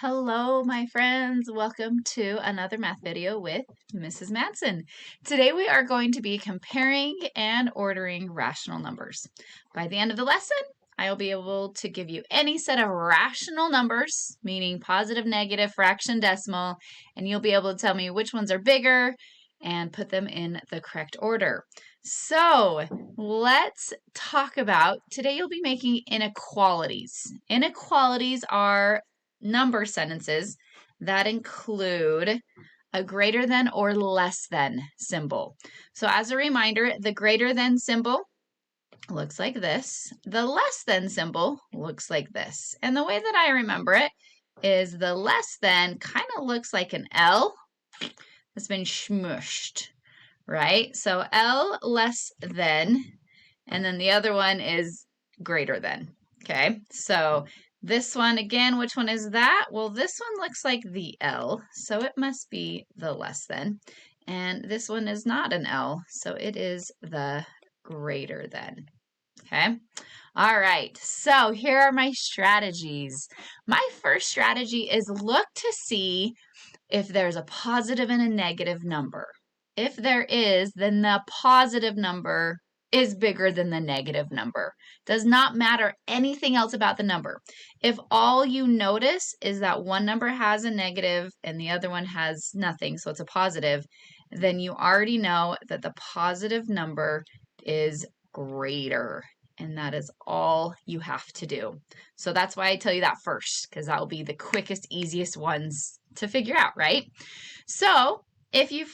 Hello, my friends. Welcome to another math video with Mrs. Madsen. Today we are going to be comparing and ordering rational numbers. By the end of the lesson, I'll be able to give you any set of rational numbers, meaning positive, negative, fraction, decimal, and you'll be able to tell me which ones are bigger and put them in the correct order. So let's talk about, today you'll be making inequalities. Inequalities are number sentences that include a greater than or less than symbol. So as a reminder, the greater than symbol looks like this. The less than symbol looks like this. And the way that I remember it is the less than kind of looks like an L that's been smushed, right? So L less than, and then the other one is greater than. Okay, so this one again, which one is that? Well, this one looks like the L, so it must be the less than. And this one is not an L, so it is the greater than. Okay, all right, so here are my strategies. My first strategy is look to see if there's a positive and a negative number. If there is, then the positive number is bigger than the negative number. Does not matter anything else about the number. If all you notice is that one number has a negative and the other one has nothing, so it's a positive, then you already know that the positive number is greater. And that is all you have to do. So that's why I tell you that first, because that will be the quickest, easiest ones to figure out, right? So if you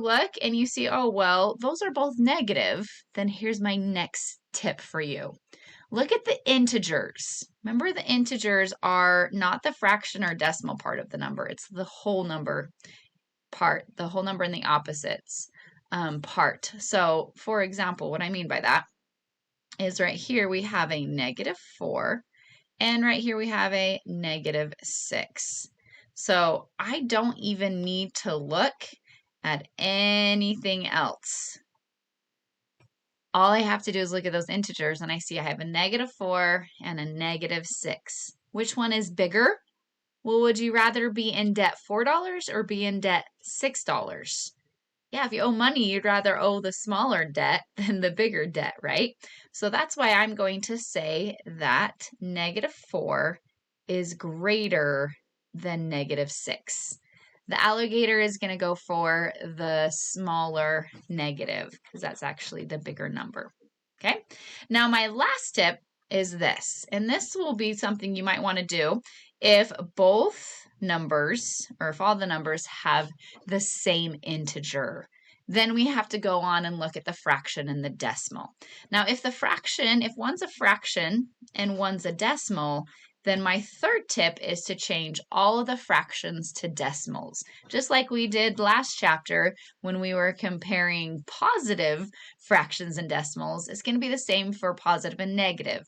look and you see, oh, well, those are both negative, then here's my next tip for you. Look at the integers. Remember, the integers are not the fraction or decimal part of the number. It's the whole number part, the whole number in the opposites part. So, for example, what I mean by that is right here we have a -4, and right here we have a -6. So I don't even need to look at anything else. All I have to do is look at those integers, and I see I have a -4 and a -6. Which one is bigger? Well, would you rather be in debt $4 or be in debt $6? Yeah, if you owe money, you'd rather owe the smaller debt than the bigger debt, right? So that's why I'm going to say that -4 is greater than -6. The alligator is going to go for the smaller negative because that's actually the bigger number. Okay, now my last tip is this, and this will be something you might want to do if both numbers, or if all the numbers have the same integer. Then we have to go on and look at the fraction and the decimal. Now, if one's a fraction and one's a decimal, then my third tip is to change all of the fractions to decimals, just like we did last chapter when we were comparing positive fractions and decimals. It's going to be the same for positive and negative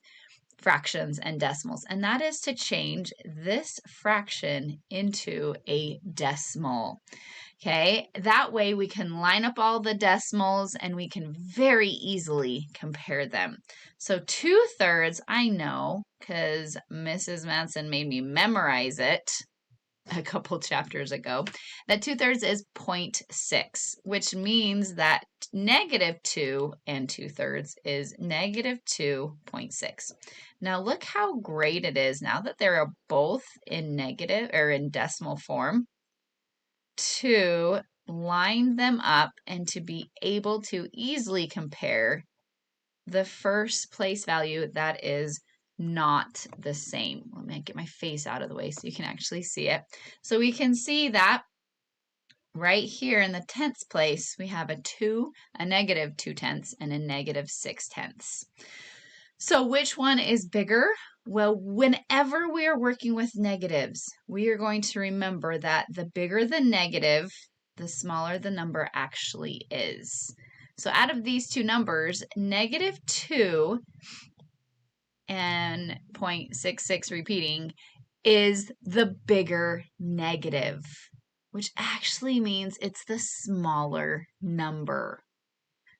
fractions and decimals, and that is to change this fraction into a decimal. Okay, that way we can line up all the decimals and we can very easily compare them. So 2/3, I know because Mrs. Madsen made me memorize it a couple chapters ago, that 2/3 is 0.6, which means that -2 and 2/3 is -2.6. Now look how great it is now that they're both in negative or in decimal form to line them up and to be able to easily compare the first place value that is not the same. Let me get my face out of the way so you can actually see it. So we can see that right here in the tenths place, we have a -2/10, and a -6/10. So which one is bigger? Well, whenever we are working with negatives, we are going to remember that the bigger the negative, the smaller the number actually is. So out of these two numbers, -2 and 0.66 repeating is the bigger negative, which actually means it's the smaller number.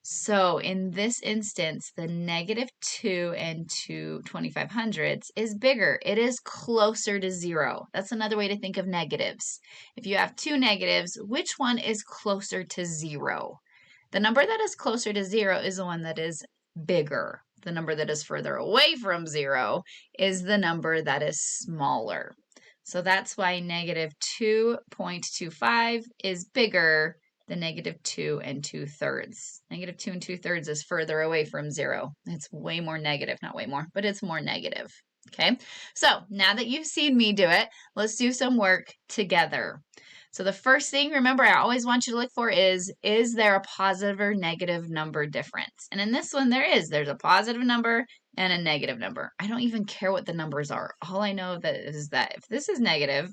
So in this instance, the negative 2 and 2/2500 is bigger. It is closer to 0. That's another way to think of negatives. If you have two negatives, which one is closer to 0? The number that is closer to 0 is the one that is bigger. The number that is further away from 0 is the number that is smaller. So that's why negative 2.25 is bigger than negative 2 and 2/3. Negative 2 and 2/3 is further away from 0. It's way more negative, not way more, but it's more negative. Okay, so now that you've seen me do it, let's do some work together. So the first thing, remember, I always want you to look for is there a positive or negative number difference? And in this one, there's a positive number and a negative number. I don't even care what the numbers are. All I know that is that if this is negative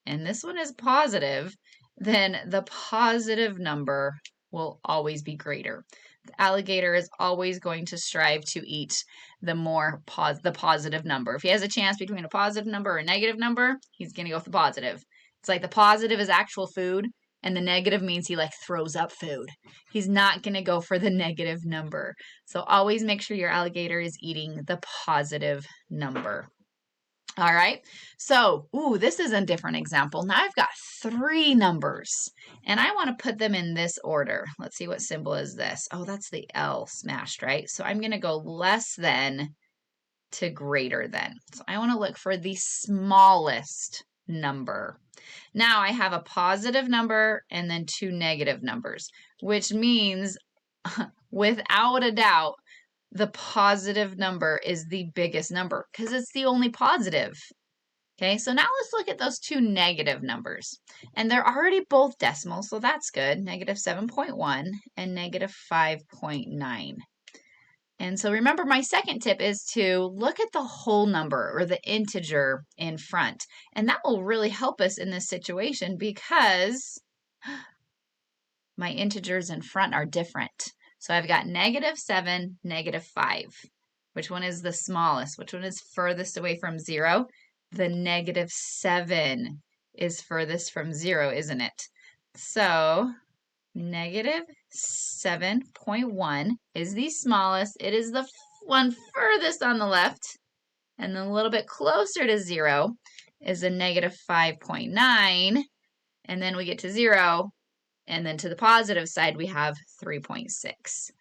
and this one is positive, then the positive number will always be greater. The alligator is always going to strive to eat the positive number. If he has a chance between a positive number or a negative number, he's going to go with the positive. It's like the positive is actual food, and the negative means he like throws up food. He's not going to go for the negative number. So always make sure your alligator is eating the positive number. All right, so, this is a different example. Now I've got 3 numbers, and I want to put them in this order. Let's see, what symbol is this? Oh, that's the L smashed, right? So I'm going to go less than to greater than. So I want to look for the smallest number. Now I have a positive number and then 2 negative numbers, which means without a doubt, the positive number is the biggest number because it's the only positive. Okay, so now let's look at those 2 negative numbers. And they're already both decimals, so that's good. Negative 7.1 and negative 5.9. And so remember, my second tip is to look at the whole number or the integer in front. And that will really help us in this situation because my integers in front are different. So I've got negative 7, negative 5. Which one is the smallest? Which one is furthest away from 0? The negative 7 is furthest from 0, isn't it? So negative 7.1 is the smallest. It is the one furthest on the left. And then a little bit closer to 0 is a negative 5.9. And then we get to 0. And then to the positive side, we have 3.6.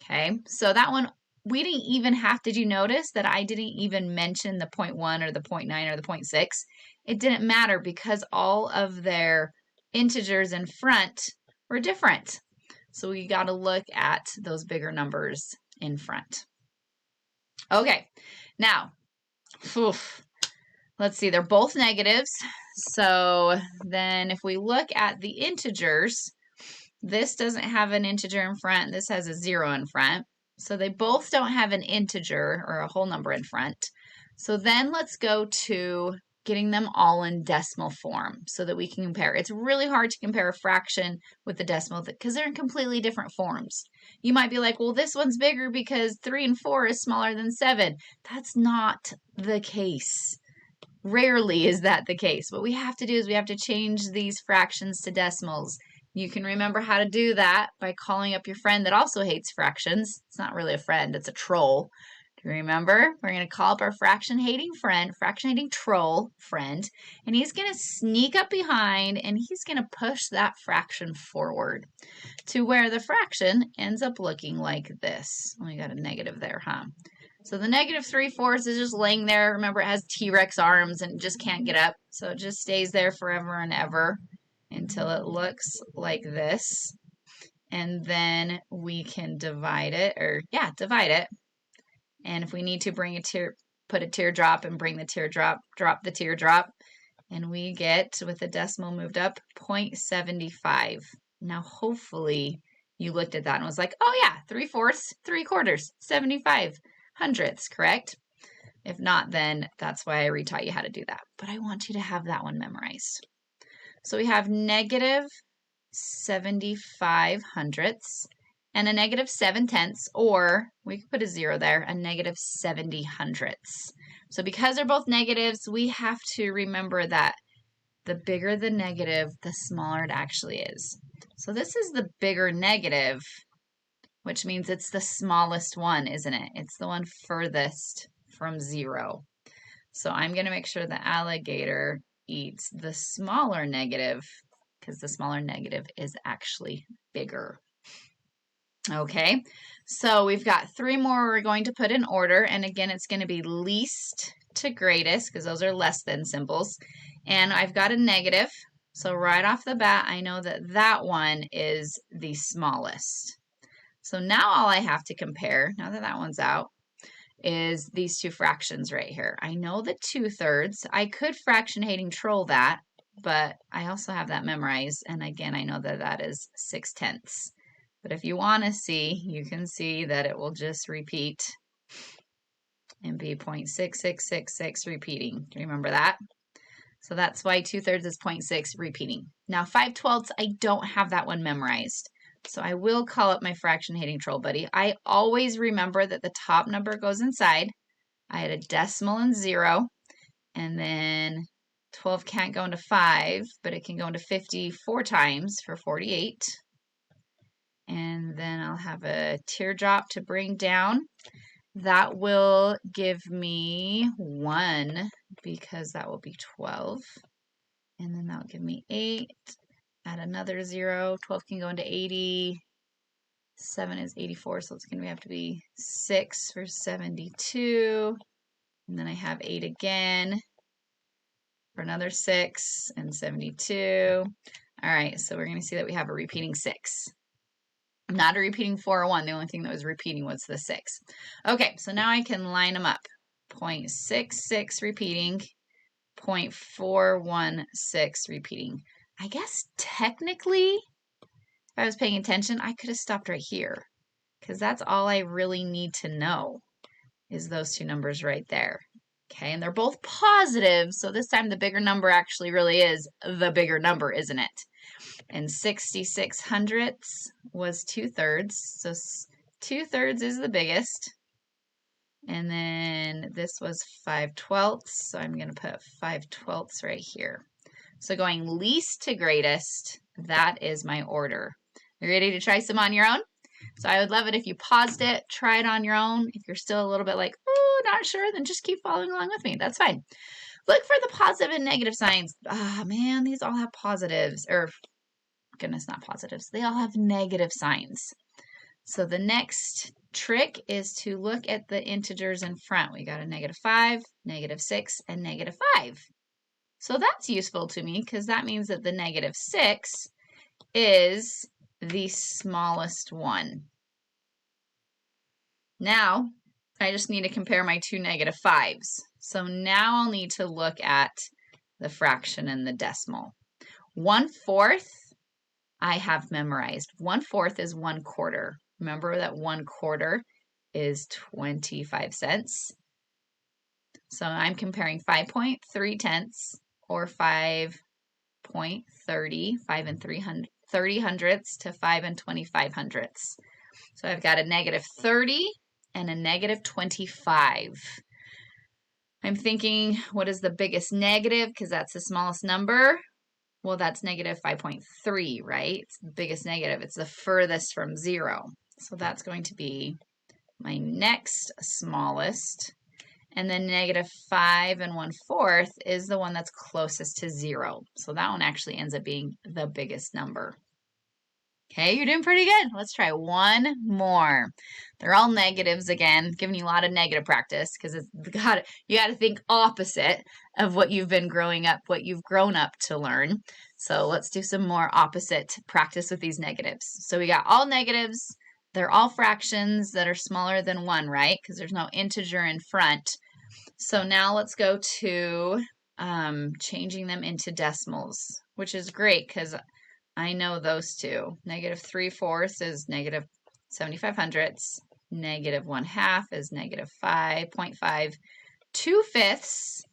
Okay, so that one, we didn't even have, did you notice that I didn't even mention the 0.1 or the 0.9 or the 0.6? It didn't matter because all of their integers in front were different. So we got to look at those bigger numbers in front. Okay, now, let's see, they're both negatives. So then if we look at the integers, this doesn't have an integer in front. This has a 0 in front. So they both don't have an integer or a whole number in front. So then let's go to getting them all in decimal form so that we can compare. It's really hard to compare a fraction with the decimal because they're in completely different forms. You might be like, well, this one's bigger because 3 and 4 is smaller than 7. That's not the case. Rarely is that the case. What we have to do is we have to change these fractions to decimals. You can remember how to do that by calling up your friend that also hates fractions. It's not really a friend, it's a troll. Do you remember? We're going to call up our fraction-hating troll friend, and he's going to sneak up behind and he's going to push that fraction forward to where the fraction ends up looking like this. We got a negative there, huh? So the negative 3/4 is just laying there. Remember, it has T-Rex arms and just can't get up. So it just stays there forever and ever until it looks like this. And then we can divide it, divide it. And if we need to put a teardrop and bring the teardrop, drop the teardrop. And we get, with the decimal moved up, 0.75. Now, hopefully, you looked at that and was like, oh yeah, 3/4, 3/4, 75 hundredths, correct? If not, then that's why I retaught you how to do that. But I want you to have that one memorized. So we have negative 75 hundredths and a negative 7/10, or we could put a 0 there, a negative 70 hundredths. So because they're both negatives, we have to remember that the bigger the negative, the smaller it actually is. So this is the bigger negative, which means it's the smallest one, isn't it? It's the one furthest from 0. So I'm going to make sure the alligator eats the smaller negative because the smaller negative is actually bigger. Okay, so we've got 3 more we're going to put in order, and again, it's going to be least to greatest because those are less than symbols. And I've got a negative, so right off the bat, I know that that one is the smallest. So now all I have to compare, now that that one's out, is these 2 fractions right here. I know the 2/3. I could fraction hating troll that, but I also have that memorized, and again, I know that that is 6/10. But if you want to see, you can see that it will just repeat and be 0.6666 repeating. Do you remember that? So that's why 2/3 is 0.6 repeating. Now 5/12, I don't have that one memorized. So I will call up my fraction hating troll buddy. I always remember that the top number goes inside. I had a decimal and 0, and then 12 can't go into 5, but it can go into 54 times for 48. And then I'll have a teardrop to bring down. That will give me 1 because that will be 12. And then that'll give me 8. Add another 0. 12 can go into 80. 7 is 84, so it's going to have to be 6 for 72. And then I have 8 again for another 6 and 72. All right, so we're going to see that we have a repeating 6. Not a repeating 4 or 1. The only thing that was repeating was the 6. Okay, so now I can line them up. 0.66 repeating, 0.416 repeating. I guess technically, if I was paying attention, I could have stopped right here because that's all I really need to know is those 2 numbers right there. Okay, and they're both positive, so this time the bigger number actually really is the bigger number, isn't it? And 66 hundredths was 2/3, so 2/3 is the biggest. And then this was 5/12, so I'm going to put 5/12 right here. So going least to greatest, that is my order. You ready to try some on your own? So I would love it if you paused it, try it on your own. If you're still a little bit like, oh, not sure, then just keep following along with me. That's fine. Look for the positive and negative signs. Ah, man, these all have positives, or goodness, not positives. They all have negative signs. So the next trick is to look at the integers in front. We got a -5, -6, and -5. So that's useful to me because that means that the -6 is the smallest one. Now, I just need to compare my 2 -5s. So now I'll need to look at the fraction and the decimal. 1/4 I have memorized. 1/4 is 1/4. Remember that 1/4 is 25 cents. So I'm comparing 5.3 or 5.30, 5 and 30 hundredths to 5 and 25 hundredths. So I've got a -30 and a -25. I'm thinking, what is the biggest negative? Because that's the smallest number. Well, that's -5.3, right? It's the biggest negative. It's the furthest from 0. So that's going to be my next smallest. And then -5 and 1/4 is the one that's closest to 0. So that one actually ends up being the biggest number. Okay, you're doing pretty good. Let's try one more. They're all negatives again, giving you a lot of negative practice because you got to think opposite of what you've been growing up, what you've grown up to learn. So let's do some more opposite practice with these negatives. So we got all negatives. They're all fractions that are smaller than 1, right? Because there's no integer in front. So now let's go to changing them into decimals, which is great because I know those two. -3/4 is -75 hundredths. -1/2 is -5.5. 2/5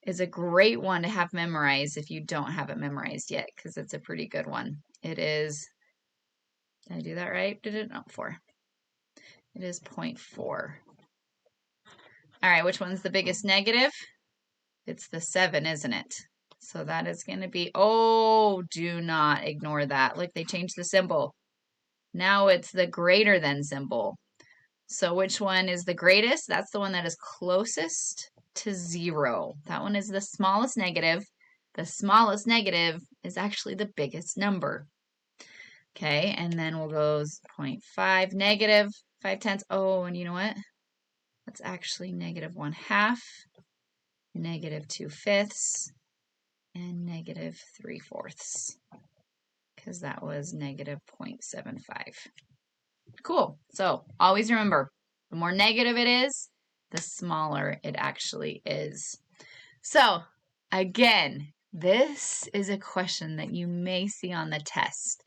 is a great one to have memorized if you don't have it memorized yet, because it's a pretty good one. It is, did I do that right? Did it? No, 4. It is 0.4. All right, which one's the biggest negative? It's the 7, isn't it? So that is going to be, oh, do not ignore that. Look, they changed the symbol. Now it's the greater than symbol. So which one is the greatest? That's the one that is closest to 0. That one is the smallest negative. The smallest negative is actually the biggest number. Okay, and then we'll go 0.5, negative 5/10. Oh, and you know what? That's actually negative 1/2, negative 2/5, and negative 3/4, because that was negative 0.75. Cool. So always remember, the more negative it is, the smaller it actually is. So again, this is a question that you may see on the test.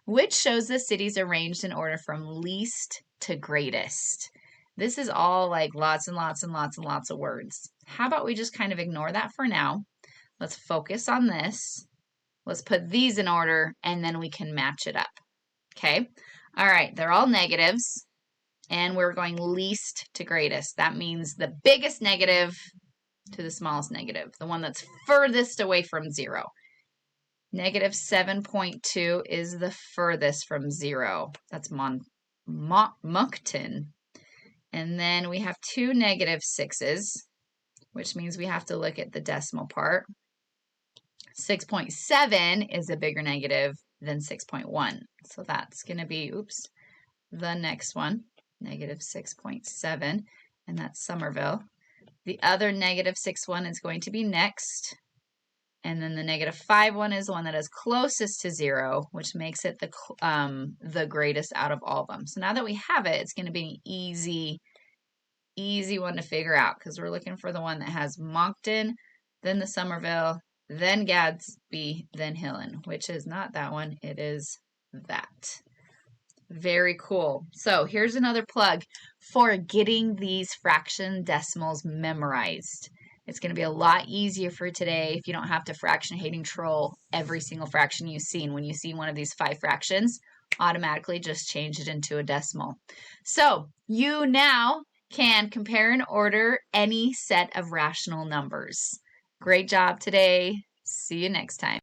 Which shows the cities arranged in order from least to greatest? This is all like lots and lots and lots and lots of words. How about we just kind of ignore that for now? Let's focus on this. Let's put these in order, and then we can match it up. Okay? All right, they're all negatives, and we're going least to greatest. That means the biggest negative to the smallest negative, the one that's furthest away from 0. Negative 7.2 is the furthest from 0. That's Moncton. And then we have 2 negative 6s, which means we have to look at the decimal part. 6.7 is a bigger negative than 6.1. So that's going to be, the next one, negative 6.7, and that's Somerville. The other negative 6.1 is going to be next. And then the negative 5.1 is the one that is closest to 0, which makes it the greatest out of all of them. So now that we have it, it's going to be an easy one to figure out, because we're looking for the one that has Moncton, then the Somerville, then Gadsby, then Hillen, which is not that one. It is that. Very cool. So here's another plug for getting these fraction decimals memorized. It's going to be a lot easier for today if you don't have to fraction hating troll every single fraction you see. And when you see one of these 5 fractions, automatically just change it into a decimal. So you now can compare and order any set of rational numbers. Great job today. See you next time.